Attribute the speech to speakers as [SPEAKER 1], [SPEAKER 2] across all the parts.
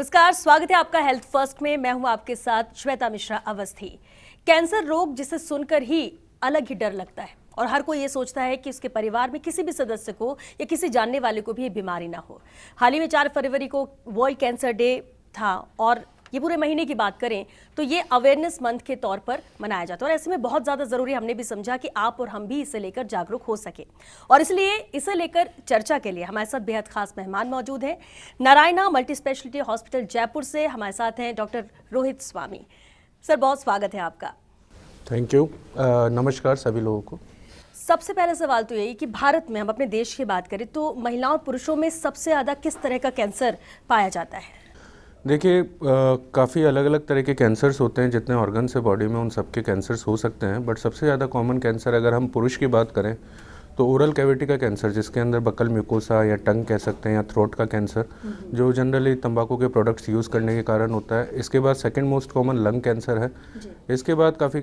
[SPEAKER 1] नमस्कार, स्वागत है आपका हेल्थ फर्स्ट में। मैं हूं आपके साथ श्वेता मिश्रा अवस्थी। कैंसर रोग जिसे सुनकर ही अलग ही डर लगता है और हर कोई ये सोचता है कि उसके परिवार में किसी भी सदस्य को या किसी जानने वाले को भी ये बीमारी ना हो। हाल ही में 4 फरवरी को वर्ल्ड कैंसर डे था और ये पूरे महीने की बात करें तो ये अवेयरनेस मंथ के तौर पर मनाया जाता है और ऐसे में बहुत ज़्यादा ज़रूरी हमने भी समझा कि आप और हम भी इसे लेकर जागरूक हो सके और इसलिए इसे लेकर चर्चा के लिए हमारे साथ बेहद खास मेहमान मौजूद हैं। Narayana multi speciality hospital Jaipur से हमारे साथ हैं डॉक्टर रोहित स्वामी। सर, बहुत स्वागत है आपका।
[SPEAKER 2] Thank you. नमस्कार सभी लोगों को।
[SPEAKER 1] सबसे पहला सवाल तो यही कि भारत में हम अपने देश की बात करें तो महिलाओं और पुरुषों में सबसे ज़्यादा किस तरह का कैंसर पाया जाता है?
[SPEAKER 2] देखिए, काफ़ी अलग अलग तरह के कैंसर्स होते हैं। जितने ऑर्गन्स है बॉडी में उन सबके कैंसर्स हो सकते हैं, बट सबसे ज़्यादा कॉमन कैंसर अगर हम पुरुष की बात करें तो ओरल कैविटी का कैंसर, जिसके अंदर बकल म्यूकोसा या टंग कह सकते हैं, या थ्रोट का कैंसर, जो जनरली तंबाकू के प्रोडक्ट्स यूज़ करने के कारण होता है। इसके बाद second most common lung cancer है। इसके बाद काफ़ी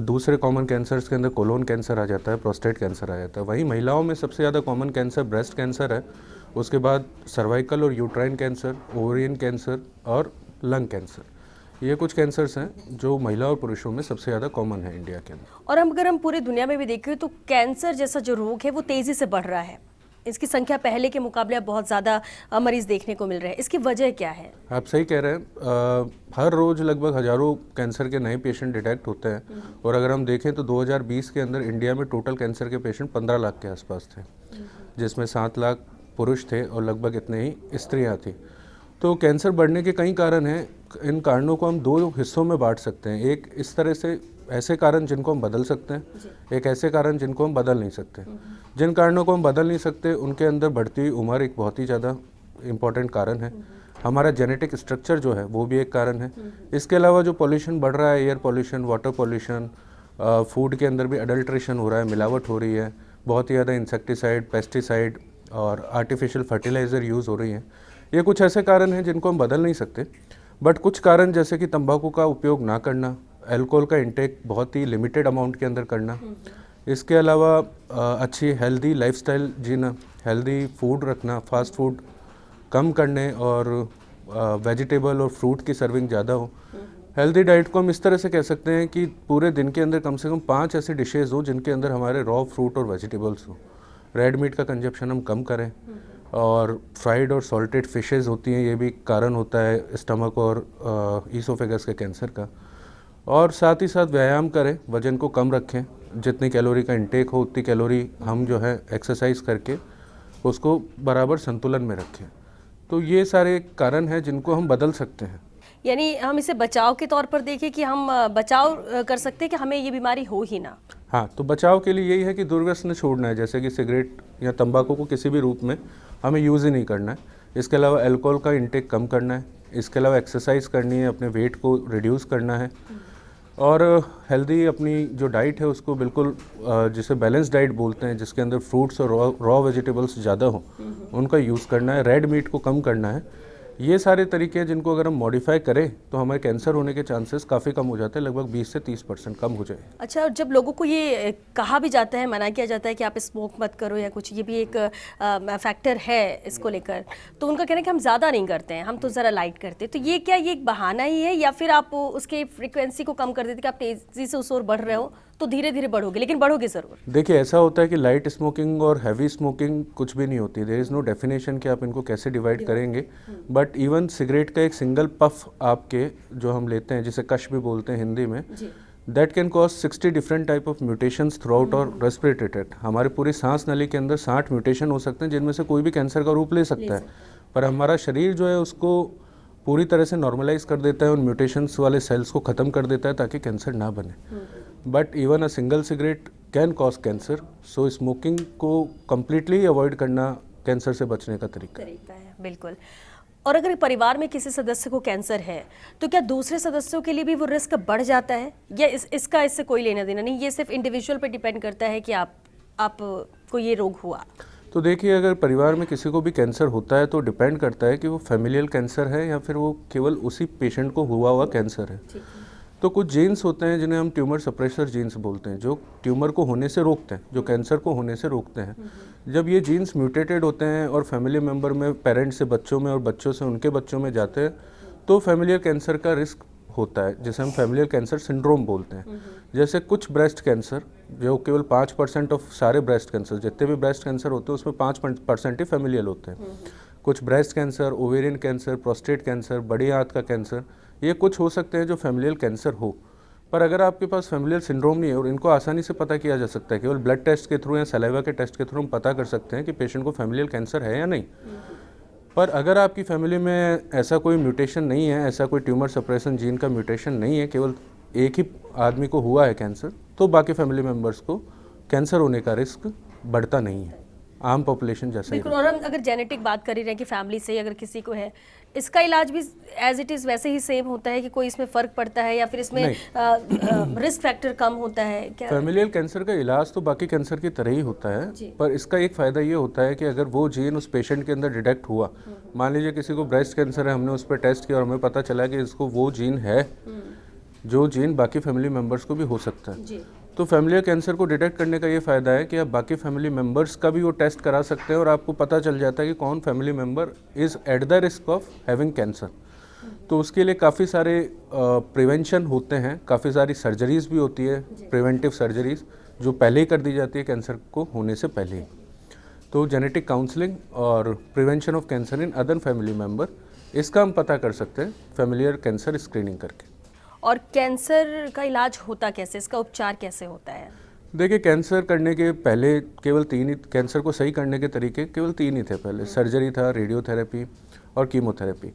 [SPEAKER 2] दूसरे कॉमन कैंसर्स के अंदर कोलोन कैंसर आ जाता है, प्रोस्टेट कैंसर आ जाता है। वहीं महिलाओं में सबसे ज़्यादा कॉमन कैंसर ब्रेस्ट कैंसर है। उसके बाद सर्वाइकल और यूट्राइन कैंसर, ओवरियन कैंसर और लंग कैंसर। ये कुछ कैंसर्स हैं जो महिला और पुरुषों में सबसे ज़्यादा कॉमन है इंडिया के अंदर।
[SPEAKER 1] और अगर हम पूरी दुनिया में भी देखें तो कैंसर जैसा जो रोग है वो तेज़ी से बढ़ रहा है। इसकी संख्या पहले के मुकाबले अब बहुत ज़्यादा मरीज देखने को मिल रहे हैं। इसकी वजह क्या है?
[SPEAKER 2] आप सही कह रहे हैं। हर रोज़ लगभग हज़ारों कैंसर के नए पेशेंट डिटेक्ट होते हैं और अगर हम देखें तो 2020 के अंदर इंडिया में टोटल कैंसर के पेशेंट 15 लाख के आसपास थे, जिसमें 7 लाख पुरुष थे और लगभग इतने ही स्त्रियाँ थी। तो कैंसर बढ़ने के कई कारण हैं। इन कारणों को हम 2 हिस्सों में बांट सकते हैं। एक इस तरह से ऐसे कारण जिनको हम बदल सकते हैं, एक ऐसे कारण जिनको हम बदल नहीं सकते। जिन कारणों को हम बदल नहीं सकते उनके अंदर बढ़ती हुई उम्र एक बहुत ही ज़्यादा इम्पॉर्टेंट कारण है। हमारा जेनेटिक स्ट्रक्चर जो है वो भी एक कारण है। इसके अलावा जो पॉल्यूशन बढ़ रहा है, air pollution, water pollution, food के अंदर भी अडल्ट्रेशन हो रहा है, मिलावट हो रही है, बहुत ही ज़्यादा इंसेक्टिसाइड, पेस्टिसाइड और आर्टिफिशियल फर्टिलाइज़र यूज़ हो रही हैं। ये कुछ ऐसे कारण हैं जिनको हम बदल नहीं सकते, बट कुछ कारण जैसे कि तंबाकू का उपयोग ना करना, अल्कोहल का इंटेक बहुत ही लिमिटेड अमाउंट के अंदर करना, इसके अलावा अच्छी हेल्दी लाइफस्टाइल जीना, हेल्दी फूड रखना, फास्ट फूड कम करने और वेजिटेबल और फ्रूट की सर्विंग ज़्यादा हो। हेल्दी डाइट को हम इस तरह से कह सकते हैं कि पूरे दिन के अंदर कम से कम 5 ऐसी डिशेज़ हो जिनके अंदर हमारे रॉ फ्रूट और वेजिटेबल्स हो। रेड मीट का कंजप्शन हम कम करें और फ्राइड और सॉल्टेड फिशेज़ होती हैं, ये भी कारण होता है स्टमक और ईसोफेगस के कैंसर का। और साथ ही साथ व्यायाम करें, वज़न को कम रखें, जितनी कैलोरी का इंटेक हो उतनी कैलोरी हम जो है एक्सरसाइज करके उसको बराबर संतुलन में रखें। तो ये सारे कारण हैं जिनको हम बदल सकते हैं।
[SPEAKER 1] यानी हम इसे बचाव के तौर पर देखें कि हम बचाव कर सकते हैं कि हमें ये बीमारी हो ही ना।
[SPEAKER 2] हाँ, तो बचाव के लिए यही है कि दुर्व्यसन छोड़ना है, जैसे कि सिगरेट या तंबाकू को किसी भी रूप में हमें यूज़ ही नहीं करना है। इसके अलावा अल्कोहल का इंटेक कम करना है। इसके अलावा एक्सरसाइज करनी है, अपने वेट को रिड्यूस करना है और हेल्दी अपनी जो डाइट है उसको बिल्कुल जिसे बैलेंस डाइट बोलते हैं, जिसके अंदर फ्रूट्स और रॉ वेजिटेबल्स ज़्यादा हो, उनका यूज़ करना है। रेड मीट को कम करना है। ये सारे तरीके हैं जिनको अगर हम मॉडिफाई करें तो हमारे कैंसर होने के चांसेस काफ़ी कम हो जाते हैं, लगभग 20 से 30% कम हो जाए।
[SPEAKER 1] अच्छा, और जब लोगों को ये कहा भी जाता है, मना किया जाता है कि आप स्मोक मत करो या कुछ, ये भी एक फैक्टर है इसको लेकर, तो उनका कहना है कि हम ज़्यादा नहीं करते हैं, हम तो ज़रा लाइट करते हैं। तो ये क्या ये एक बहाना ही है या फिर आप उसके फ्रिक्वेंसी को कम कर देते कि आप तेज़ी से उस ओर बढ़ रहे हो तो धीरे धीरे बढ़ोगे, लेकिन बढ़ोगे ज़रूर?
[SPEAKER 2] देखिए, ऐसा होता है कि लाइट स्मोकिंग और हैवी स्मोकिंग कुछ भी नहीं होती। देयर इज़ नो डेफिनेशन कि आप इनको कैसे डिवाइड करेंगे। बट इवन सिगरेट का एक सिंगल पफ आपके जो हम लेते हैं, जिसे कश भी बोलते हैं हिंदी में, that can cause 60 different type of mutations through out और रेस्पिरेटरी ट्रैक्ट। हमारे पूरी सांस नली के अंदर 60 म्यूटेशन हो सकते हैं, जिनमें से कोई भी कैंसर का रूप ले सकता है। पर हमारा शरीर जो है उसको पूरी तरह से नॉर्मलाइज कर देता है, उन म्यूटेशंस वाले सेल्स को ख़त्म कर देता है ताकि कैंसर ना बने। But even a single cigarette can cause cancer. So smoking को कम्प्लीटली अवॉइड करना कैंसर से बचने का तरीका
[SPEAKER 1] है। बिल्कुल। और अगर परिवार में किसी सदस्य को कैंसर है तो क्या दूसरे सदस्यों के लिए भी वो रिस्क बढ़ जाता है या इसका इससे कोई लेना देना नहीं? ये सिर्फ इंडिविजुअल पे डिपेंड करता है कि आपको ये रोग हुआ।
[SPEAKER 2] तो देखिए, अगर परिवार में किसी को भी कैंसर होता है तो डिपेंड करता है कि वो फैमिलियल कैंसर है या फिर वो केवल उसी पेशेंट को हुआ कैंसर है। तो कुछ जीन्स होते हैं जिन्हें हम ट्यूमर सप्रेसर जीन्स बोलते हैं, जो ट्यूमर को होने से रोकते हैं, जो कैंसर को होने से रोकते हैं। जब ये जीन्स म्यूटेटेड होते हैं और फैमिली मेम्बर में, पेरेंट्स से बच्चों में और बच्चों से उनके बच्चों में जाते हैं तो फैमिलियल कैंसर का रिस्क होता है, जिसे हम फैमिलियल कैंसर सिंड्रोम बोलते हैं। जैसे कुछ ब्रेस्ट कैंसर जो केवल 5% ऑफ सारे ब्रेस्ट कैंसर, जितने भी ब्रेस्ट कैंसर होते हैं उसमें 5% ही फैमिलियल होते हैं। कुछ breast cancer, ovarian cancer, prostate cancer, बड़ी आंत का कैंसर, ये कुछ हो सकते हैं जो फैमिलियल कैंसर हो। पर अगर आपके पास फैमिलियल सिंड्रोम नहीं है, और इनको आसानी से पता किया जा सकता है, केवल ब्लड टेस्ट के थ्रू या सलाइवा के टेस्ट के थ्रू हम पता कर सकते हैं कि पेशेंट को फैमिलियल कैंसर है या नहीं। पर अगर आपकी फैमिली में ऐसा कोई म्यूटेशन नहीं है, ऐसा कोई ट्यूमर सप्रेशन जीन का म्यूटेशन नहीं है, केवल एक ही आदमी को हुआ है कैंसर, तो बाकी फैमिली मेम्बर्स को कैंसर होने का रिस्क बढ़ता नहीं है, आम पॉपुलेशन जैसा ही।
[SPEAKER 1] बिल्कुल। और हम अगर जेनेटिक बात कर ही रहे हैं कि फैमिली से अगर किसी को है, इसका इलाज भी एज इट इज़ वैसे ही सेम होता है कि कोई इसमें फ़र्क पड़ता है या फिर इसमें रिस्क फैक्टर कम होता है क्या?
[SPEAKER 2] फैमिलियल कैंसर का इलाज तो बाकी कैंसर की तरह ही होता है, पर इसका एक फ़ायदा ये होता है कि अगर वो जीन उस पेशेंट के अंदर डिटेक्ट हुआ, मान लीजिए किसी को ब्रेस्ट कैंसर है, हमने उस पर टेस्ट किया और हमें पता चला कि इसको वो जीन है, जो जीन बाकी फैमिली मेम्बर्स को भी हो सकता है, तो फैमिलियल कैंसर को डिटेक्ट करने का ये फ़ायदा है कि आप बाकी फैमिली मेम्बर्स का भी वो टेस्ट करा सकते हैं और आपको पता चल जाता है कि कौन family member is at the risk of having cancer. तो उसके लिए काफ़ी सारे प्रिवेंशन होते हैं, काफ़ी सारी सर्जरीज़ भी होती है, प्रिवेंटिव सर्जरीज़ जो पहले ही कर दी जाती है कैंसर को होने से पहले ही। तो जेनेटिक काउंसलिंग और prevention of cancer in other family member, इसका हम पता कर सकते हैं फैमिलियल कैंसर स्क्रीनिंग करके।
[SPEAKER 1] और कैंसर का इलाज होता कैसे, इसका उपचार कैसे होता है?
[SPEAKER 2] देखिए, कैंसर करने के पहले केवल 3 ही, कैंसर को सही करने के तरीके केवल 3 ही थे पहले, सर्जरी था, रेडियोथेरेपी और कीमोथेरेपी।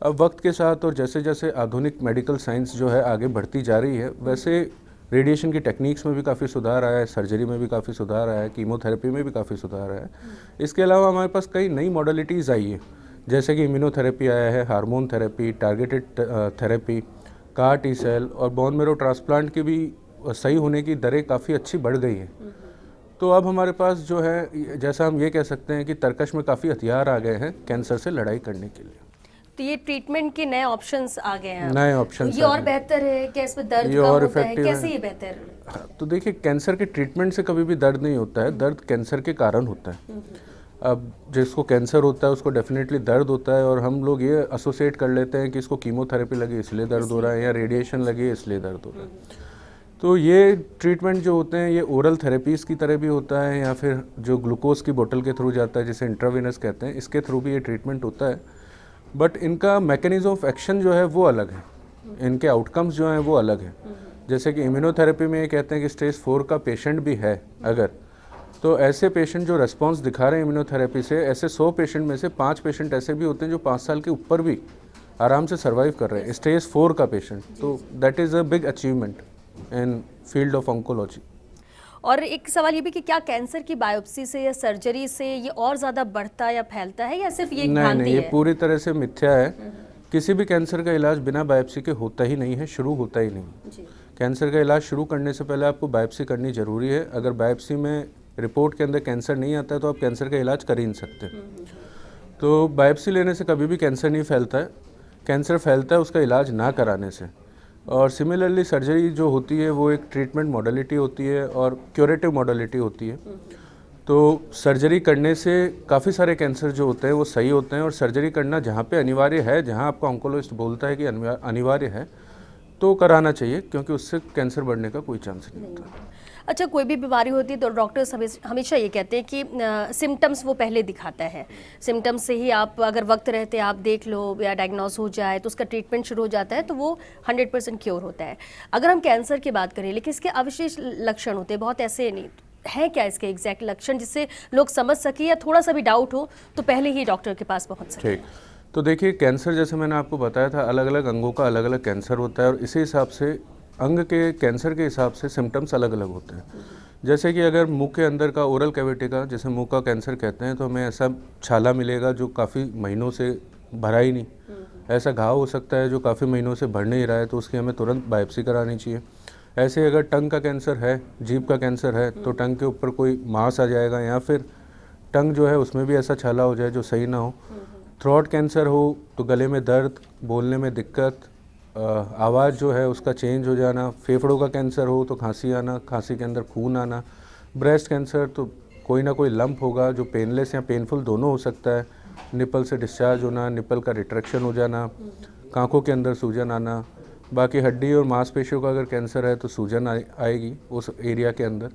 [SPEAKER 2] अब वक्त के साथ और जैसे जैसे आधुनिक मेडिकल साइंस जो है आगे बढ़ती जा रही है, वैसे रेडिएशन की टेक्निक्स में भी काफ़ी सुधार आया है, सर्जरी में भी काफ़ी सुधार आया है, कीमोथेरेपी में भी काफ़ी सुधार आया है। इसके अलावा हमारे पास कई नई मॉडलिटीज़ आई है, जैसे कि इम्यूनोथेरेपी आया है, hormone therapy, targeted therapy, CAR T cell और बोन मेरो ट्रांसप्लांट की भी सही होने की दरें काफ़ी अच्छी बढ़ गई हैं। तो अब हमारे पास जो है, जैसा हम ये कह सकते हैं कि तरकश में काफ़ी हथियार आ गए हैं कैंसर से लड़ाई करने के लिए।
[SPEAKER 1] तो ये ट्रीटमेंट के नए ऑप्शंस आ गए हैं,
[SPEAKER 2] नए ऑप्शंस
[SPEAKER 1] ये और बेहतर है क्या? इसमें दर्द कम
[SPEAKER 2] और
[SPEAKER 1] होता है,
[SPEAKER 2] इफेक्टिव
[SPEAKER 1] कैसे
[SPEAKER 2] है।
[SPEAKER 1] ये बेहतर है?
[SPEAKER 2] हाँ, तो देखिए, कैंसर के ट्रीटमेंट से कभी भी दर्द नहीं होता है, दर्द कैंसर के कारण होता है। अब जिसको कैंसर होता है उसको डेफिनेटली दर्द होता है, और हम लोग ये एसोसिएट कर लेते हैं कि इसको कीमोथेरेपी लगी इसलिए दर्द हो रहा है या रेडिएशन लगी इसलिए दर्द हो रहा है। तो ये ट्रीटमेंट जो होते हैं ये ओरल थेरेपीज़ की तरह भी होता है, या फिर जो ग्लूकोज की बोतल के थ्रू जाता है जिसे इंट्रावेनस कहते हैं, इसके थ्रू भी ये ट्रीटमेंट होता है। बट इनका मैकेनिज्म ऑफ एक्शन जो है वो अलग है, इनके आउटकम्स जो हैं वो अलग हैं। जैसे कि इम्यूनोथेरेपी में ये कहते हैं कि स्टेज 4 का पेशेंट भी है अगर, तो ऐसे पेशेंट जो रेस्पॉन्स दिखा रहे हैं इम्यूनोथेरेपी से, ऐसे 100 पेशेंट में से 5 पेशेंट ऐसे भी होते हैं जो 5 साल के ऊपर भी आराम से सर्वाइव कर रहे हैं, स्टेज 4 का पेशेंट। तो that is a big achievement in field of oncology.
[SPEAKER 1] और एक सवाल ये भी कि क्या कैंसर की बायोप्सी से या सर्जरी से ये और ज़्यादा बढ़ता या फैलता है, या सिर्फ ये भ्रांति
[SPEAKER 2] नहीं, ये
[SPEAKER 1] है?
[SPEAKER 2] पूरी तरह से मिथ्या है। किसी भी कैंसर का इलाज बिना बायोप्सी के होता ही नहीं है, शुरू होता ही नहीं। कैंसर का इलाज शुरू करने से पहले आपको बायोप्सी करनी ज़रूरी है। अगर बायोप्सी में रिपोर्ट के अंदर कैंसर नहीं आता है तो आप कैंसर का इलाज कर ही नहीं सकते। तो बायोप्सी लेने से कभी भी कैंसर नहीं फैलता है, कैंसर फैलता है उसका इलाज ना कराने से। और सिमिलरली सर्जरी जो होती है वो एक ट्रीटमेंट मॉडलिटी होती है और क्यूरेटिव मॉडलिटी होती है। तो सर्जरी करने से काफ़ी सारे कैंसर जो होते हैं वो सही होते हैं, और सर्जरी करना जहाँ पे अनिवार्य है, जहाँ आपका ऑन्कोलॉजिस्ट बोलता है कि अनिवार्य है, तो कराना चाहिए, क्योंकि उससे कैंसर बढ़ने का कोई चांस नहीं होता।
[SPEAKER 1] अच्छा, कोई भी बीमारी होती है तो डॉक्टर्स हमेशा ये कहते हैं कि सिम्टम्स वो पहले दिखाता है, सिम्टम्स से ही आप अगर वक्त रहते आप देख लो या डायग्नोस हो जाए तो उसका ट्रीटमेंट शुरू हो जाता है, तो वो 100% क्योर होता है। अगर हम कैंसर की बात करें, लेकिन इसके अविशेष लक्षण होते हैं, बहुत ऐसे नहीं है, क्या इसके एग्जैक्ट लक्षण जिससे लोग समझ सके या थोड़ा सा भी डाउट हो तो पहले ही डॉक्टर के पास पहुँच सके?
[SPEAKER 2] ठीक, तो देखिए, कैंसर जैसे मैंने आपको बताया था, अलग अलग अंगों का अलग अलग कैंसर होता है, और इसी हिसाब से अंग के कैंसर के हिसाब से सिम्टम्स अलग अलग होते हैं। जैसे कि अगर मुंह के अंदर का ओरल कैविटी का, जैसे मुंह का कैंसर कहते हैं, तो हमें ऐसा छाला मिलेगा जो काफ़ी महीनों से भरा ही नहीं, ऐसा घाव हो सकता है जो काफ़ी महीनों से भर नहीं रहा है, तो उसकी हमें तुरंत बायोप्सी करानी चाहिए। ऐसे अगर टंग का कैंसर है, जीभ का कैंसर है, तो टंग के ऊपर कोई मांस आ जाएगा, या फिर टंग जो है उसमें भी ऐसा छाला हो जाए जो सही ना हो। थ्रोट कैंसर हो तो गले में दर्द, बोलने में दिक्कत, आवाज़ जो है उसका चेंज हो जाना। फेफड़ों का कैंसर हो तो खांसी आना, खांसी के अंदर खून आना। ब्रेस्ट कैंसर तो कोई ना कोई लंप होगा जो पेनलेस या पेनफुल दोनों हो सकता है। निपल से डिस्चार्ज होना, निपल का रिट्रैक्शन हो जाना। आँखों के अंदर सूजन आना, बाकी हड्डी और मांसपेशियों का अगर कैंसर है तो सूजन आएगी उस एरिया के अंदर।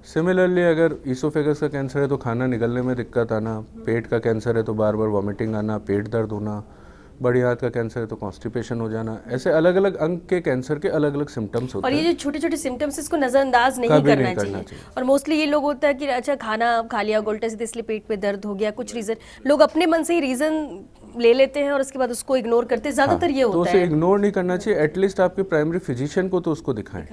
[SPEAKER 2] सिमिलरली अगर ईसोफेगस का कैंसर है तो खाना निगलने में दिक्कत आना, पेट का कैंसर है तो बार बार वॉमिटिंग आना, पेट दर्द होना, बड़ी आंत का कैंसर है तो कॉन्स्टिपेशन हो जाना। ऐसे अलग अलग अंग के कैंसर के अलग अलग सिम्टम्स होते
[SPEAKER 1] और
[SPEAKER 2] हैं।
[SPEAKER 1] ये जो छोटे छोटे सिम्टम्स इसको नजरअंदाज नहीं
[SPEAKER 2] कभी
[SPEAKER 1] करना
[SPEAKER 2] नहीं करना
[SPEAKER 1] चाहिए।
[SPEAKER 2] चाहिए।
[SPEAKER 1] और मोस्टली ये लोग होता है कि अच्छा खाना खा लिया उल्टा सीधे इसलिए पेट में दर्द हो गया, कुछ रीजन लोग अपने मन से ही रीजन ले लेते हैं और उसके बाद उसको इग्नोर करते हैं, ज्यादातर ये
[SPEAKER 2] तो
[SPEAKER 1] होता
[SPEAKER 2] उसे
[SPEAKER 1] है।
[SPEAKER 2] इग्नोर नहीं करना चाहिए। एटलीस्ट आपके प्राइमरी फिजिशियन को तो उसको दिखाएं।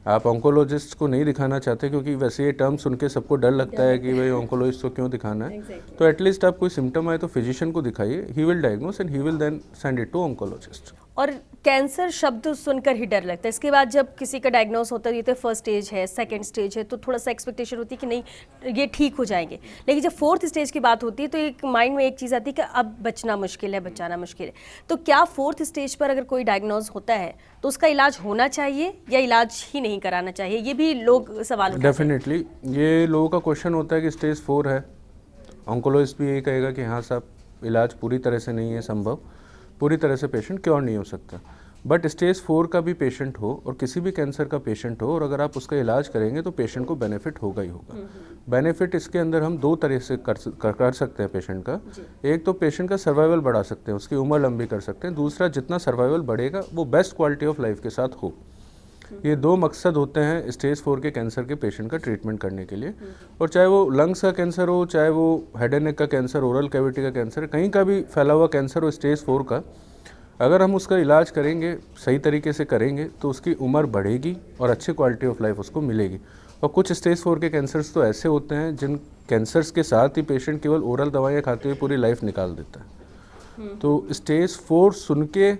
[SPEAKER 2] आप ऑन्कोलॉजिस्ट को नहीं दिखाना चाहते क्योंकि वैसे ये टर्म सुन के सबको डर लगता है कि भाई ऑन्कोलॉजिस्ट को क्यों दिखाना है। तो एटलीस्ट आप कोई सिम्टम आए तो फिजिशियन को दिखाइए, he will diagnose and he will then send it to oncologist.
[SPEAKER 1] और कैंसर शब्द सुनकर ही डर लगता है। इसके बाद जब किसी का डायग्नोस होता है, ये तो फर्स्ट स्टेज है, सेकंड स्टेज है, तो थोड़ा सा एक्सपेक्टेशन होती है कि नहीं ये ठीक हो जाएंगे। लेकिन जब फोर्थ स्टेज की बात होती है तो एक माइंड में एक चीज़ आती है कि अब बचना मुश्किल है, बचाना मुश्किल है। तो क्या फोर्थ स्टेज पर अगर कोई डायग्नोस होता है तो उसका इलाज होना चाहिए या इलाज ही नहीं कराना चाहिए? ये भी लोग सवाल उठाते हैं।
[SPEAKER 2] डेफिनेटली ये लोगों का क्वेश्चन होता है कि स्टेज 4 है, ऑन्कोलॉजिस्ट भी यही कहेगा कि हाँ साहब इलाज पूरी तरह से नहीं है संभव, पूरी तरह से पेशेंट क्योर नहीं हो सकता। बट स्टेज 4 का भी पेशेंट हो और किसी भी कैंसर का पेशेंट हो और अगर आप उसका इलाज करेंगे तो पेशेंट को बेनिफिट होगा ही होगा। बेनिफिट इसके अंदर हम दो तरह से कर सकते हैं पेशेंट का। एक तो पेशेंट का सर्वाइवल बढ़ा सकते हैं, उसकी उम्र लंबी कर सकते हैं। दूसरा, जितना सर्वाइवल बढ़ेगा वो बेस्ट क्वालिटी ऑफ लाइफ के साथ हो। ये दो मकसद होते हैं स्टेज 4 के कैंसर के पेशेंट का ट्रीटमेंट करने के लिए। और चाहे वो लंग्स का कैंसर हो, चाहे वो हेड एंड नेक का कैंसर, ओरल कैविटी का कैंसर, कहीं का भी फैला हुआ कैंसर हो स्टेज 4 का, अगर हम उसका इलाज करेंगे, सही तरीके से करेंगे तो उसकी उम्र बढ़ेगी और अच्छी क्वालिटी ऑफ लाइफ उसको मिलेगी। और कुछ स्टेज 4 के कैंसर्स तो ऐसे होते हैं जिन कैंसर्स के साथ ही पेशेंट केवल ओरल दवाइयाँ खाते हुए पूरी लाइफ निकाल देता है। तो स्टेज 4 सुन के,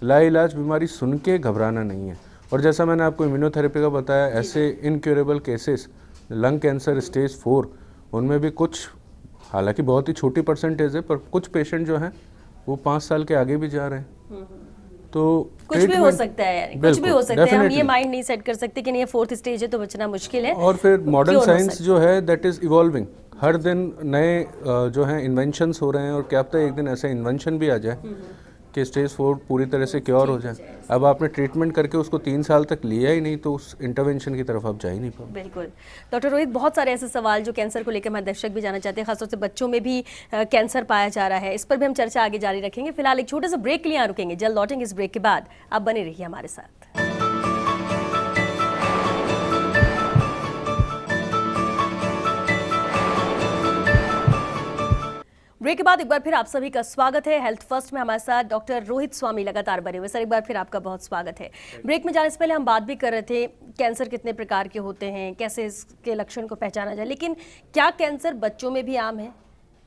[SPEAKER 2] लाइलाज बीमारी सुन के घबराना नहीं है। और जैसा मैंने आपको इम्यूनोथेरेपी का बताया, ऐसे incurable cases lung cancer stage 4 उनमें भी कुछ, हालांकि बहुत ही छोटी परसेंटेज है, पर कुछ पेशेंट जो हैं वो 5 साल के आगे भी जा रहे हैं। तो
[SPEAKER 1] कुछ भी हो सकता है यार, कुछ भी हो सकता है। हम ये माइंड नहीं सेट कर सकते कि नहीं ये फोर्थ स्टेज है तो बचना मुश्किल है।
[SPEAKER 2] और फिर मॉडर्न साइंस जो है दैट इज इवॉल्विंग, हर दिन नए जो हैं इन्वेंशंस हो रहे हैं और क्या पता एक दिन ऐसा इन्वेंशन भी आ जाए कि स्टेज 4 पूरी तरह से क्योर हो जाए। अब आपने ट्रीटमेंट करके उसको 3 साल तक लिया ही नहीं तो उस इंटरवेंशन की तरफ आप जा ही नहीं पाओ।
[SPEAKER 1] बिल्कुल। डॉक्टर रोहित, बहुत सारे ऐसे सवाल जो कैंसर को लेकर हमारे दर्शक भी जानना चाहते हैं, खासतौर से बच्चों में भी कैंसर पाया जा रहा है। इस पर भी हम चर्चा आगे जारी रखेंगे। फिलहाल एक छोटे से ब्रेक के लिए यहाँ रुकेंगे, जल्द लौटेंगे इस ब्रेक के बाद। आप बने रहिए हमारे साथ। ब्रेक के बाद एक बार फिर आप सभी का स्वागत है। हेल्थ फर्स्ट में हमारे साथ डॉक्टर रोहित स्वामी लगातार बने हुए। सर, एक बार फिर आपका बहुत स्वागत है। ब्रेक में जाने से पहले हम बात भी कर रहे थे कैंसर कितने प्रकार के होते हैं, कैसे इसके लक्षण को पहचाना जाए, लेकिन क्या कैंसर बच्चों में भी आम है?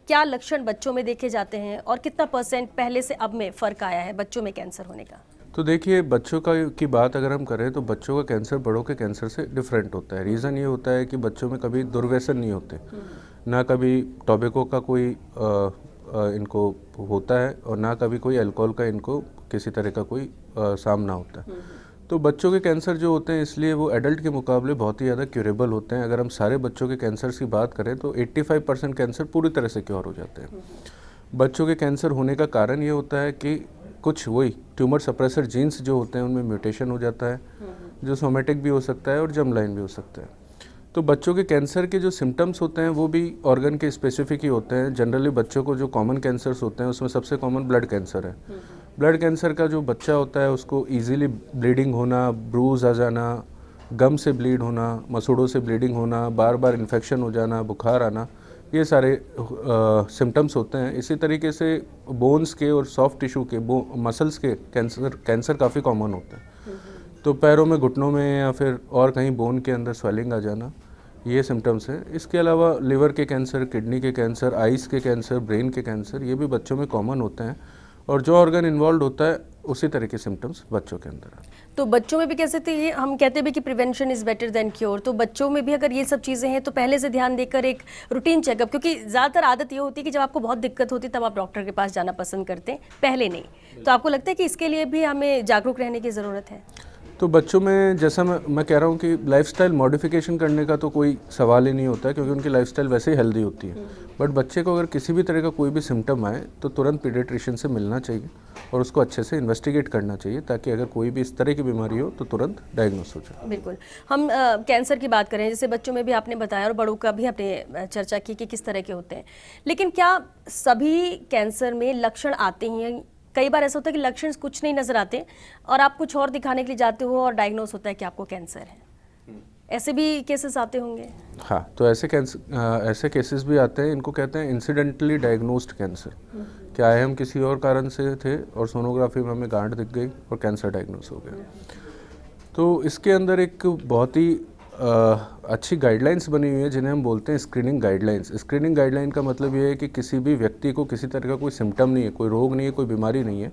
[SPEAKER 1] क्या लक्षण बच्चों में देखे जाते हैं और कितना % पहले से अब में फ़र्क आया है बच्चों में कैंसर होने का?
[SPEAKER 2] तो देखिए, बच्चों की बात अगर हम करें तो बच्चों का कैंसर बड़ों के कैंसर से डिफरेंट होता है। रीज़न ये होता है कि बच्चों में कभी दुर्व्यसन नहीं होते, ना कभी टोबैको का कोई इनको होता है और ना कभी कोई अल्कोहल का इनको किसी तरह का कोई सामना होता है। तो बच्चों के कैंसर जो होते हैं इसलिए वो एडल्ट के मुकाबले बहुत ही ज़्यादा क्यूरेबल होते हैं। अगर हम सारे बच्चों के कैंसर की बात करें तो 85% कैंसर पूरी तरह से क्योर हो जाते हैं। बच्चों के कैंसर होने का कारण ये होता है कि कुछ वही ट्यूमर सप्रेसर जीन्स जो होते हैं उनमें म्यूटेशन हो जाता है, जो सोमेटिक भी हो सकता है और जर्म लाइन भी हो सकता है। तो बच्चों के कैंसर के जो सिम्टम्स होते हैं वो भी ऑर्गन के स्पेसिफिक ही होते हैं। जनरली बच्चों को जो कॉमन कैंसर्स होते हैं उसमें सबसे कॉमन ब्लड कैंसर है। ब्लड कैंसर का जो बच्चा होता है उसको इजीली ब्लीडिंग होना, ब्रूज आ जाना, गम से ब्लीड होना, मसूड़ों से ब्लीडिंग होना, बार बार इन्फेक्शन हो जाना, बुखार आना, ये सारे सिम्टम्स होते हैं। इसी तरीके से बोन्स के और सॉफ्ट टिश्यू के मसल्स के कैंसर काफ़ी कॉमन होता है। तो पैरों में, घुटनों में या फिर और कहीं बोन के अंदर स्वेलिंग आ जाना, ये सिम्टम्स हैं। इसके अलावा लिवर के कैंसर, किडनी के कैंसर, आइज़ के कैंसर, ब्रेन के कैंसर, ये भी बच्चों में कॉमन होते हैं। और जो ऑर्गन इन्वॉल्व होता है उसी तरह के सिम्टम्स बच्चों के अंदर हैं।
[SPEAKER 1] तो बच्चों में भी कैसे थे, हम कहते भी कि prevention is better than cure, तो बच्चों में भी अगर ये सब चीज़ें हैं तो पहले से ध्यान देकर एक रूटीन चेकअप, क्योंकि ज़्यादातर आदत ये होती है कि जब आपको बहुत दिक्कत होती है तब आप डॉक्टर के पास जाना पसंद करते हैं, पहले नहीं। तो आपको लगता है कि इसके लिए भी हमें जागरूक रहने की ज़रूरत है?
[SPEAKER 2] तो बच्चों में जैसा मैं कह रहा हूँ कि लाइफस्टाइल मॉडिफिकेशन करने का तो कोई सवाल ही नहीं होता है, क्योंकि उनकी लाइफस्टाइल वैसे ही हेल्दी होती है। बट बच्चे को अगर किसी भी तरह का कोई भी सिम्टम आए तो तुरंत पीडियाट्रिशियन से मिलना चाहिए और उसको अच्छे से इन्वेस्टिगेट करना चाहिए, ताकि अगर कोई भी इस तरह की बीमारी हो तो तुरंत डायग्नोस हो जाए।
[SPEAKER 1] बिल्कुल। हम कैंसर की बात करें, जैसे बच्चों में भी आपने बताया और बड़ों का भी आपने चर्चा की कि किस तरह के होते हैं, लेकिन क्या सभी कैंसर में लक्षण आते हैं? कई बार ऐसा होता है कि लक्षण कुछ नहीं नजर आते और आप कुछ और दिखाने के लिए जाते हो और डायग्नोस होता है कि आपको कैंसर है। ऐसे भी केसेस आते होंगे?
[SPEAKER 2] हाँ, तो ऐसे केसेस भी आते हैं। इनको कहते हैं इंसिडेंटली डायग्नोस्ड कैंसर। क्या है, हम किसी और कारण से थे और सोनोग्राफी में हमें गांठ दिख गई और कैंसर डायग्नोस हो गया। तो इसके अंदर एक बहुत ही अच्छी गाइडलाइंस बनी हुई है जिन्हें हम बोलते हैं स्क्रीनिंग गाइडलाइंस। स्क्रीनिंग गाइडलाइन का मतलब ये है कि किसी भी व्यक्ति को किसी तरह का कोई सिम्टम नहीं है, कोई रोग नहीं है, कोई बीमारी नहीं है,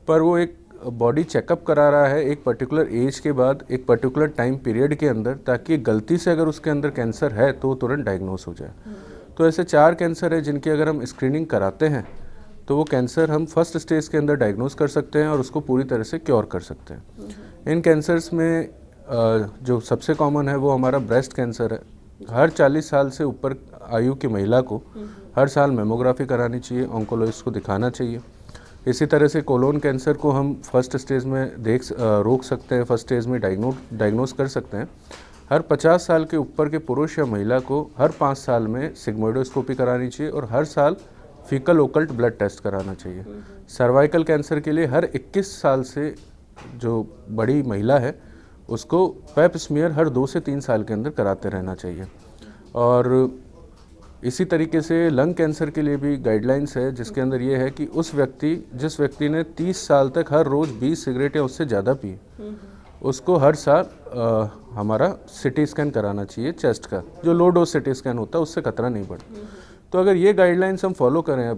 [SPEAKER 2] पर वो एक बॉडी चेकअप करा रहा है एक पर्टिकुलर एज के बाद, एक पर्टिकुलर टाइम पीरियड के अंदर, ताकि गलती से अगर उसके अंदर कैंसर है तो तुरंत डायग्नोस हो जाए। तो ऐसे 4 कैंसर है जिनकी अगर हम स्क्रीनिंग कराते हैं तो वो कैंसर हम फर्स्ट स्टेज के अंदर डायग्नोस कर सकते हैं और उसको पूरी तरह से क्योर कर सकते हैं। इन कैंसर्स में जो सबसे कॉमन है वो हमारा ब्रेस्ट कैंसर है। हर 40 साल से ऊपर आयु की महिला को हर साल मेमोग्राफी करानी चाहिए, ऑन्कोलॉजिस्ट को दिखाना चाहिए। इसी तरह से कोलोन कैंसर को हम फर्स्ट स्टेज में रोक सकते हैं, फर्स्ट स्टेज में डायग्नोस कर सकते हैं। हर 50 साल के ऊपर के पुरुष या महिला को हर 5 साल में सिग्मोइडोस्कोपी करानी चाहिए और हर साल फीकल ओकल्ट ब्लड टेस्ट कराना चाहिए। सर्वाइकल कैंसर के लिए हर 21 साल से जो बड़ी महिला है उसको पैप स्मीयर हर 2 से 3 साल के अंदर कराते रहना चाहिए। और इसी तरीके से लंग कैंसर के लिए भी गाइडलाइंस है, जिसके अंदर ये है कि जिस व्यक्ति ने 30 साल तक हर रोज़ 20 सिगरेट या उससे ज़्यादा पी, उसको हर साल हमारा सिटी स्कैन कराना चाहिए चेस्ट का। जो लो डोज सिटी स्कैन होता है उससे खतरा नहीं बढ़ता। तो अगर ये गाइडलाइंस हम फॉलो करें,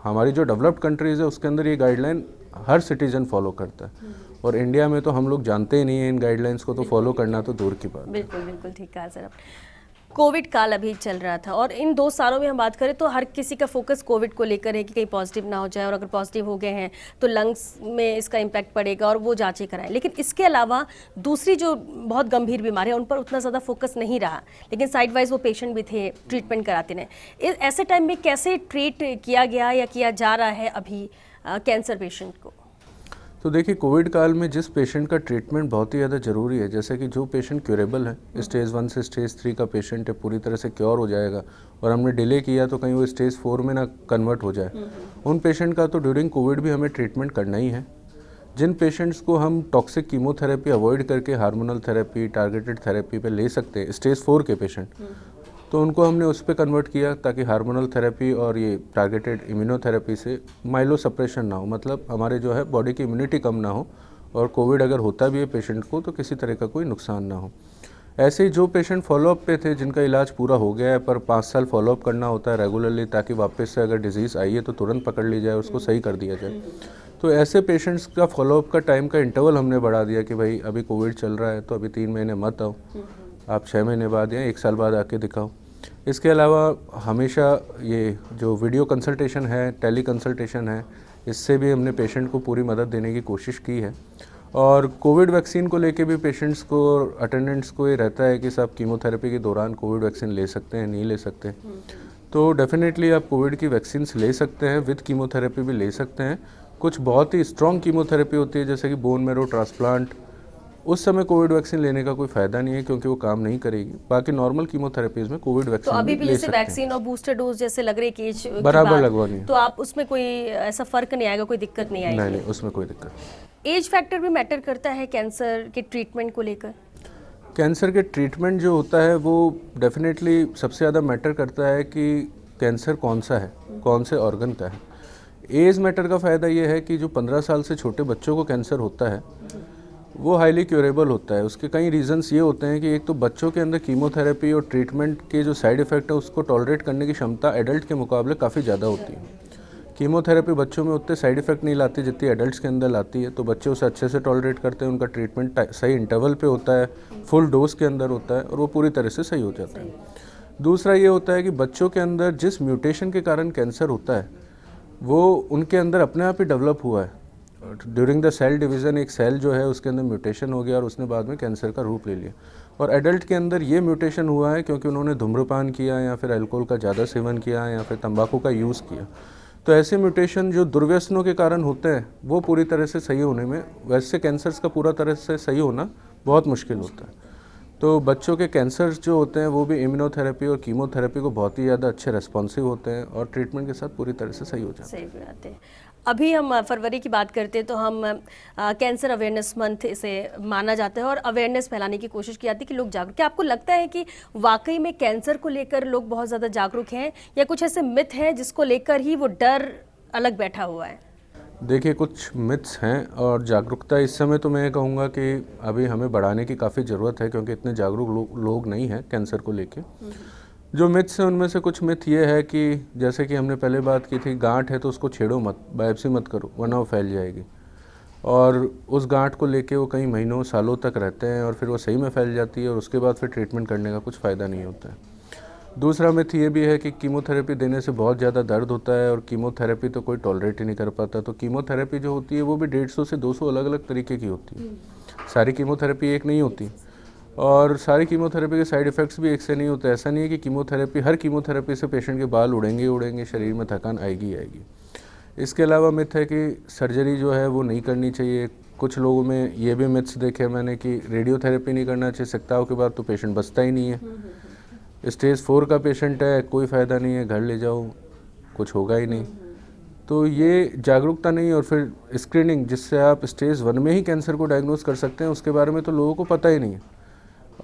[SPEAKER 2] हमारी जो डेवलप्ड कंट्रीज़ है उसके अंदर ये गाइडलाइन हर सिटीजन फॉलो करता है, और इंडिया में तो हम लोग जानते ही नहीं है इन गाइडलाइंस को, तो फॉलो करना तो दूर की बात है।
[SPEAKER 1] बिल्कुल बिल्कुल ठीक कहा सर। कोविड काल अभी चल रहा था और इन 2 सालों में हम बात करें तो हर किसी का फोकस कोविड को लेकर है कि कहीं पॉजिटिव ना हो जाए, और अगर पॉजिटिव हो गए हैं तो लंग्स में इसका इम्पैक्ट पड़ेगा और वो जांचें कराएं। लेकिन इसके अलावा दूसरी जो बहुत गंभीर बीमारी है उन पर उतना ज़्यादा फोकस नहीं रहा, लेकिन साइड वाइज वो पेशेंट भी थे, ट्रीटमेंट कराते रहे। ऐसे टाइम में कैसे ट्रीट किया गया या किया जा रहा है अभी कैंसर पेशेंट को?
[SPEAKER 2] तो देखिए, कोविड काल में जिस पेशेंट का ट्रीटमेंट बहुत ही ज़्यादा ज़रूरी है, जैसे कि जो पेशेंट क्यूरेबल है, स्टेज 1 से स्टेज 3 का पेशेंट है, पूरी तरह से क्योर हो जाएगा, और हमने डिले किया तो कहीं वो स्टेज 4 में ना कन्वर्ट हो जाए, उन पेशेंट का तो ड्यूरिंग कोविड भी हमें ट्रीटमेंट करना ही है। जिन पेशेंट्स को हम टॉक्सिक कीमोथेरेपी अवॉइड करके हार्मोनल थेरेपी, टारगेटेड थेरेपी पे ले सकते हैं, स्टेज 4 के पेशेंट, तो उनको हमने उस पर कन्वर्ट किया ताकि हार्मोनल थेरेपी और ये टारगेटेड इम्यूनोथेरेपी से माइलो सप्रेशन ना हो, मतलब हमारे जो है बॉडी की इम्यूनिटी कम ना हो, और कोविड अगर होता भी है पेशेंट को तो किसी तरह का कोई नुकसान ना हो। ऐसे ही जो पेशेंट फॉलोअप पे थे, जिनका इलाज पूरा हो गया है पर 5 साल फॉलोअप करना होता है रेगुलरली, ताकि वापस से अगर डिजीज़ आई है तो तुरंत पकड़ ली जाए, उसको सही कर दिया जाए। तो ऐसे पेशेंट्स का फॉलोअप का टाइम का इंटरवल हमने बढ़ा दिया कि भाई अभी कोविड चल रहा है तो अभी 3 महीने मत आओ, आप 6 महीने बाद या 1 साल बाद आके दिखाओ। इसके अलावा हमेशा ये जो वीडियो कंसल्टेशन है, टेली कंसल्टेशन है, इससे भी हमने पेशेंट को पूरी मदद देने की कोशिश की है। और कोविड वैक्सीन को लेके भी पेशेंट्स को, अटेंडेंट्स को ये रहता है कि सब कीमोथेरेपी के दौरान कोविड वैक्सीन ले सकते हैं, नहीं ले सकते। तो डेफिनेटली आप कोविड की वैक्सीन ले सकते हैं, विद कीमोथेरेपी भी ले सकते हैं। कुछ बहुत ही स्ट्रॉन्ग कीमोथेरेपी होती है जैसे कि बोन मैरो ट्रांसप्लांट, उस समय कोविड वैक्सीन लेने का कोई फायदा नहीं है क्योंकि वो काम नहीं करेगी। बाकी नॉर्मल कीमोथेरेपीज में कोविड वैक्सीन
[SPEAKER 1] तो अभी भी
[SPEAKER 2] ले
[SPEAKER 1] जैसे
[SPEAKER 2] सकते हैं।
[SPEAKER 1] वैक्सीन और बूस्टर डोज जैसे लग रही है कि
[SPEAKER 2] बराबर लगवानी है,
[SPEAKER 1] तो आप उसमें कोई ऐसा फर्क नहीं आएगा, कोई दिक्कत नहीं आएगी?
[SPEAKER 2] नहीं, उसमें कोई दिक्कत नहीं।
[SPEAKER 1] एज फैक्टर भी मैटर करता है कैंसर के ट्रीटमेंट को लेकर?
[SPEAKER 2] कैंसर के ट्रीटमेंट जो होता है वो डेफिनेटली सबसे ज़्यादा मैटर करता है कि कैंसर कौन सा है, कौन से ऑर्गन का है। एज मैटर का फ़ायदा ये है कि जो 15 साल से छोटे बच्चों को कैंसर होता है वो हाईली क्यूरेबल होता है। उसके कई रीजंस ये होते हैं कि एक तो बच्चों के अंदर कीमोथेरेपी और ट्रीटमेंट के जो साइड इफ़ेक्ट है उसको टॉलरेट करने की क्षमता एडल्ट के मुकाबले काफ़ी ज़्यादा होती है। कीमोथेरेपी बच्चों में उतने साइड इफ़ेक्ट नहीं लाती जितनी एडल्ट्स के अंदर लाती है, तो बच्चे उसे अच्छे से टॉलरेट करते हैं, उनका ट्रीटमेंट सही इंटरवल पे होता है, फुल डोज के अंदर होता है, और वो पूरी तरह से सही हो जाता है। दूसरा ये होता है कि बच्चों के अंदर जिस म्यूटेशन के कारण कैंसर होता है वो उनके अंदर अपने आप ही डेवलप हुआ है, ड्यूरिंग द सेल डिवीज़न एक सेल जो है उसके अंदर म्यूटेशन हो गया और उसने बाद में कैंसर का रूप ले लिया। और एडल्ट के अंदर ये म्यूटेशन हुआ है क्योंकि उन्होंने धूम्रपान किया या फिर अल्कोहल का ज़्यादा सेवन किया या फिर तंबाकू का यूज़ किया। तो ऐसे म्यूटेशन जो दुर्व्यसनों के कारण होते हैं वो पूरी तरह से सही होने में, वैसे कैंसर्स का पूरा तरह से सही होना बहुत मुश्किल होता है। तो बच्चों के कैंसर्स जो होते हैं वो भी इम्यूनोथेरेपी और कीमोथेरेपी को बहुत ही ज़्यादा अच्छे रेस्पॉन्सिव होते हैं और ट्रीटमेंट के साथ पूरी तरह से सही हो जाते हैं।
[SPEAKER 1] सही बात है। अभी हम फरवरी की बात करते हैं तो हम कैंसर अवेयरनेस मंथ इसे माना जाता है और अवेयरनेस फैलाने की कोशिश की जाती है कि लोग जागरूक। क्या आपको लगता है कि वाकई में कैंसर को लेकर लोग बहुत ज़्यादा जागरूक हैं या कुछ ऐसे मिथ हैं जिसको लेकर ही वो डर अलग बैठा हुआ है?
[SPEAKER 2] देखिए, कुछ मिथ्स हैं और जागरूकता इस समय तो मैं कहूँगा कि अभी हमें बढ़ाने की काफ़ी ज़रूरत है क्योंकि इतने जागरूक लोग नहीं हैं कैंसर को लेके। जो मिथ्स हैं उनमें से कुछ मिथ ये है कि जैसे कि हमने पहले बात की थी, गांठ है तो उसको छेड़ो मत, बायोप्सी मत करो वरना वो फैल जाएगी। और उस गांठ को लेके वो कई महीनों सालों तक रहते हैं और फिर वो सही में फैल जाती है और उसके बाद फिर ट्रीटमेंट करने का कुछ फ़ायदा नहीं होता है। दूसरा मिथ ये भी है कि कीमोथेरेपी देने से बहुत ज़्यादा दर्द होता है और कीमोथेरेपी तो कोई टॉलरेट ही नहीं कर पाता। तो कीमोथेरेपी जो होती है वो भी 150 से 200 अलग अलग तरीके की होती है। सारी कीमोथेरेपी एक नहीं होती और सारी कीमोथेरेपी के साइड इफ़ेक्ट्स भी एक से नहीं होते। ऐसा नहीं है कि कीमोथेरेपी, हर कीमोथेरेपी से पेशेंट के बाल उड़ेंगे उड़ेंगे, शरीर में थकान आएगी आएगी। इसके अलावा मिथ है कि सर्जरी जो है वो नहीं करनी चाहिए। कुछ लोगों में ये भी मिथ्स देखे मैंने कि रेडियोथेरेपी नहीं करना चाहिए, सप्ताह के बाद तो पेशेंट बचता ही नहीं है। स्टेज 4 का पेशेंट है, कोई फ़ायदा नहीं है, घर ले जाओ, कुछ होगा ही नहीं। तो ये जागरूकता नहीं। और फिर स्क्रीनिंग, जिससे आप स्टेज 1 में ही कैंसर को डायग्नोज कर सकते हैं, उसके बारे में तो लोगों को पता ही नहीं है।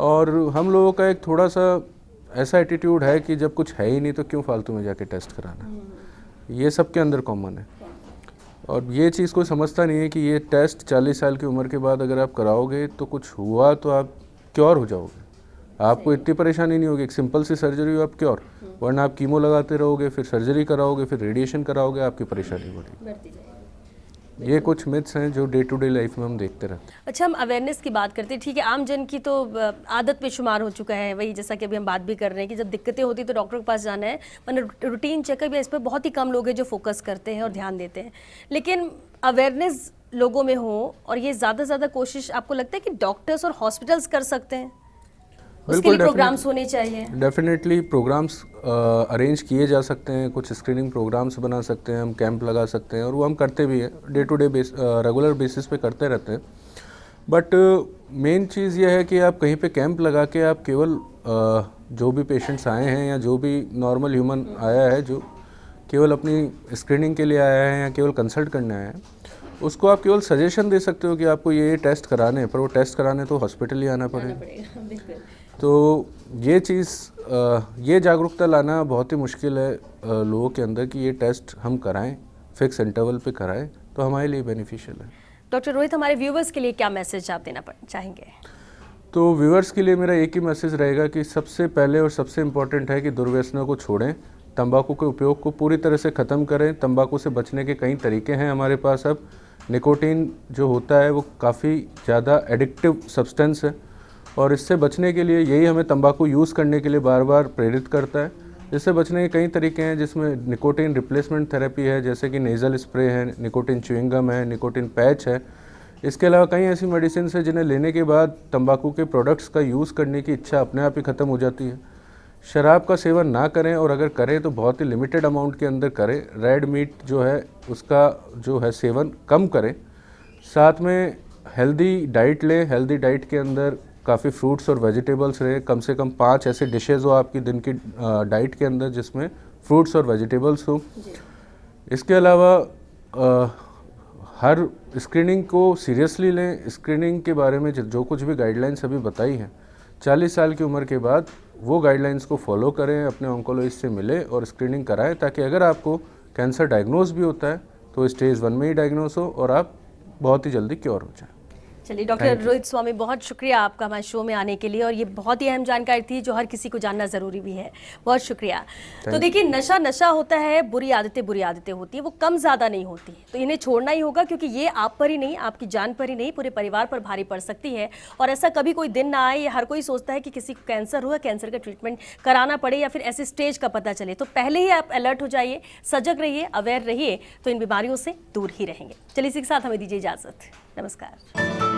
[SPEAKER 2] और हम लोगों का एक थोड़ा सा ऐसा एटीट्यूड है कि जब कुछ है ही नहीं तो क्यों फालतू में जाके टेस्ट कराना, ये सबके अंदर कॉमन है। और ये चीज़ कोई समझता नहीं है कि ये टेस्ट 40 साल की उम्र के बाद अगर आप कराओगे तो कुछ हुआ तो आप क्योर हो जाओगे, आपको इतनी परेशानी नहीं होगी। एक सिंपल सी सर्जरी हो आप क्योर, वरना आप कीमो लगाते रहोगे, फिर सर्जरी कराओगे, फिर रेडिएशन कराओगे, आपकी परेशानी बढ़ेगी। ये कुछ मिथ्स हैं जो डे टू डे लाइफ में हम देखते रहते हैं।
[SPEAKER 1] अच्छा, हम अवेयरनेस की बात करते हैं, ठीक है, आम जन की तो आदत में शुमार हो चुका है, वही जैसा कि अभी हम बात भी कर रहे हैं कि जब दिक्कतें होती तो डॉक्टर के पास जाना है, वरना रूटीन चेकअप या इस पर बहुत ही कम लोग हैं जो फोकस करते हैं और ध्यान देते हैं। लेकिन अवेयरनेस लोगों में हो और ये ज़्यादा से ज़्यादा कोशिश आपको लगता है कि डॉक्टर्स और हॉस्पिटल्स कर सकते हैं? उसके लिए प्रोग्राम्स होने चाहिए।
[SPEAKER 2] डेफिनेटली प्रोग्राम्स अरेंज किए जा सकते हैं, कुछ स्क्रीनिंग प्रोग्राम्स बना सकते हैं, हम कैंप लगा सकते हैं और वो हम करते भी हैं, day to day regular basis पे करते रहते हैं। बट मेन चीज़ ये है कि आप कहीं पे कैंप लगा के आप केवल जो भी पेशेंट्स आए हैं या जो भी नॉर्मल ह्यूमन आया है जो केवल अपनी स्क्रीनिंग के लिए आया है या केवल कंसल्ट करने आया है, उसको आप केवल सजेशन दे सकते हो कि आपको ये टेस्ट कराने हैं, पर वो टेस्ट कराने तो हॉस्पिटल ही आना पड़ेगा। तो ये चीज़, ये जागरूकता लाना बहुत ही मुश्किल है लोगों के अंदर कि ये टेस्ट हम कराएं, फिक्स इंटरवल पे कराएं, तो हमारे लिए बेनिफिशियल है।
[SPEAKER 1] डॉक्टर रोहित, हमारे व्यूवर्स के लिए क्या मैसेज आप देना चाहेंगे?
[SPEAKER 2] तो व्यूवर्स के लिए मेरा एक ही मैसेज रहेगा कि सबसे पहले और सबसे इम्पॉर्टेंट है कि दुर्व्यसनों को छोड़ें, तंबाकू के उपयोग को पूरी तरह से ख़त्म करें। तंबाकू से बचने के कई तरीके हैं हमारे पास। अब निकोटीन जो होता है वो काफ़ी ज़्यादा एडिक्टिव सब्सटेंस है और इससे बचने के लिए यही हमें तंबाकू यूज़ करने के लिए बार बार प्रेरित करता है। इससे बचने के कई तरीके हैं जिसमें निकोटीन रिप्लेसमेंट थेरेपी है, जैसे कि नेज़ल स्प्रे है, निकोटीन च्युइंगम है, निकोटीन पैच है। इसके अलावा कई ऐसी मेडिसिन है जिन्हें लेने के बाद तंबाकू के प्रोडक्ट्स का यूज़ करने की इच्छा अपने आप ही ख़त्म हो जाती है। शराब का सेवन ना करें और अगर करें तो बहुत ही लिमिटेड अमाउंट के अंदर करें। रेड मीट जो है उसका जो है सेवन कम करें। साथ में हेल्दी डाइट लें। हेल्दी डाइट के अंदर काफ़ी फ्रूट्स और वेजिटेबल्स रहे, कम से कम 5 ऐसे डिशेज़ हो आपकी दिन की डाइट के अंदर जिसमें फ्रूट्स और वेजिटेबल्स हो। इसके अलावा हर स्क्रीनिंग को सीरियसली लें। स्क्रीनिंग के बारे में जो कुछ भी गाइडलाइंस अभी बताई हैं, 40 साल की उम्र के बाद वो गाइडलाइंस को फॉलो करें, अपने ऑन्कोलॉजिस्ट से मिलें और स्क्रीनिंग कराएं, ताकि अगर आपको कैंसर डायग्नोज भी होता है तो स्टेज 1 में ही डायग्नोज हो और आप बहुत ही जल्दी क्योर हो जाए।
[SPEAKER 1] चलिए डॉक्टर रोहित स्वामी, बहुत शुक्रिया आपका हमारे शो में आने के लिए, और ये बहुत ही अहम जानकारी थी जो हर किसी को जानना ज़रूरी भी है। बहुत शुक्रिया। तो देखिए, नशा नशा होता है, बुरी आदतें होती है, वो कम ज़्यादा नहीं होती, तो इन्हें छोड़ना ही होगा, क्योंकि ये आप पर ही नहीं, आपकी जान पर ही नहीं, पूरे परिवार पर भारी पड़ सकती है। और ऐसा कभी कोई दिन ना आए, हर कोई सोचता है कि किसी को कैंसर हुआ, कैंसर का ट्रीटमेंट कराना पड़े या फिर ऐसे स्टेज का पता चले, तो पहले ही आप अलर्ट हो जाइए, सजग रहिए, अवेयर रहिए, तो इन बीमारियों से दूर ही रहेंगे। चलिए इसी के साथ हमें दीजिए इजाज़त। नमस्कार।